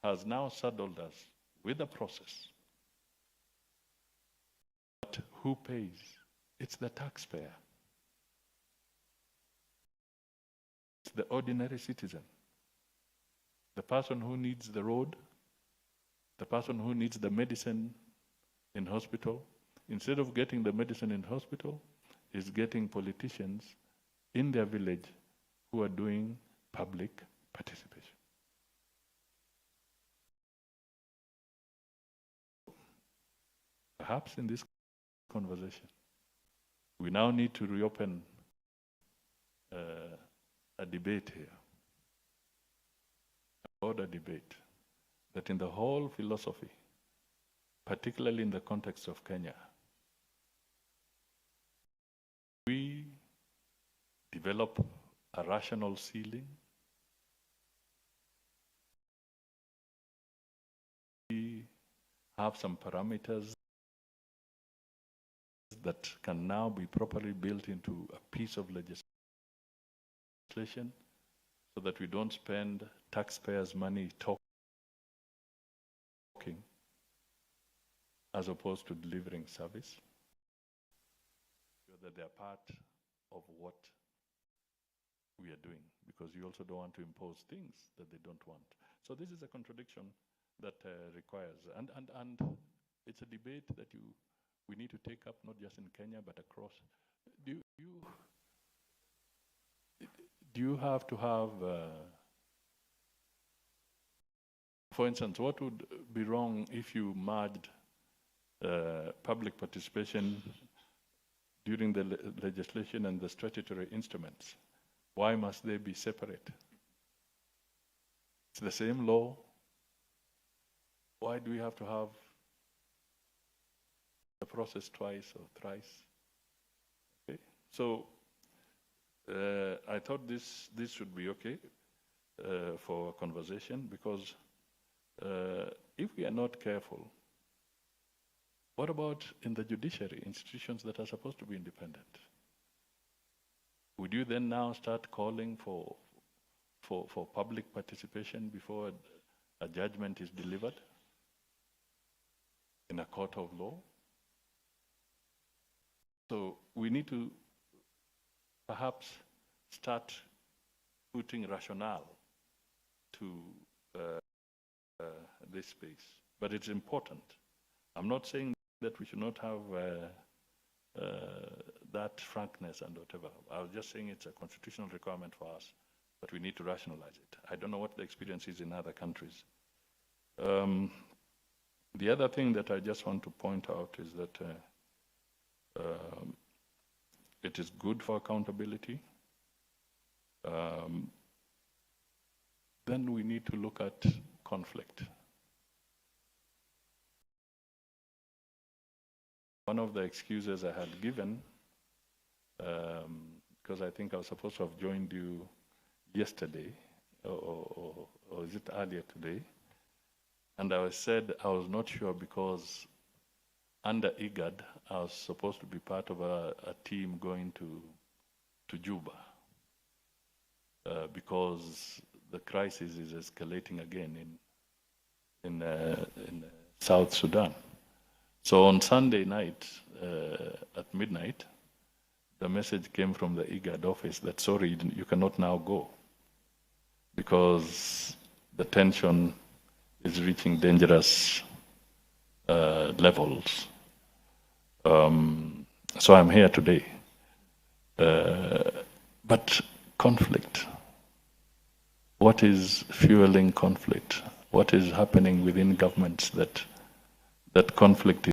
has now saddled us with a process. But who pays? It's the taxpayer. It's the ordinary citizen. The person who needs the road, the person who needs the medicine in hospital, instead of getting the medicine in hospital, is getting politicians in their village who are doing public participation. Perhaps in this conversation, we now need to reopen a debate here, a broader debate, that in the whole philosophy, particularly in the context of Kenya, we develop a rational ceiling. We have some parameters that can now be properly built into a piece of legislation so that we don't spend taxpayers' money talking as opposed to delivering service, so that they are part of what we are doing, because you also don't want to impose things that they don't want. So this is a contradiction that requires, and it's a debate that we need to take up, not just in Kenya, but across. Do you have to have, for instance, what would be wrong if you merged public participation during the legislation and the statutory instruments? Why must they be separate? It's the same law. Why do we have to have the process twice or thrice? Okay, so I thought this should be okay for a conversation, because if we are not careful, what about in the judiciary, institutions that are supposed to be independent? Would you then now start calling for public participation before a judgment is delivered in a court of law? So we need to perhaps start putting rationale to this space. But it's important. I'm not saying that we should not have that frankness and whatever. I was just saying it's a constitutional requirement for us, but we need to rationalize it. I don't know what the experience is in other countries. The other thing that I just want to point out is that it is good for accountability. Then we need to look at conflict. One of the excuses I had given, because I think I was supposed to have joined you yesterday, or is it earlier today? And I said I was not sure because under IGAD, I was supposed to be part of a team going to Juba, because the crisis is escalating again in South Sudan. So on Sunday night, at midnight, the message came from the IGAD office that, sorry, you cannot now go, because the tension is reaching dangerous levels. So I'm here today. But conflict, what is fueling conflict? What is happening within governments that conflict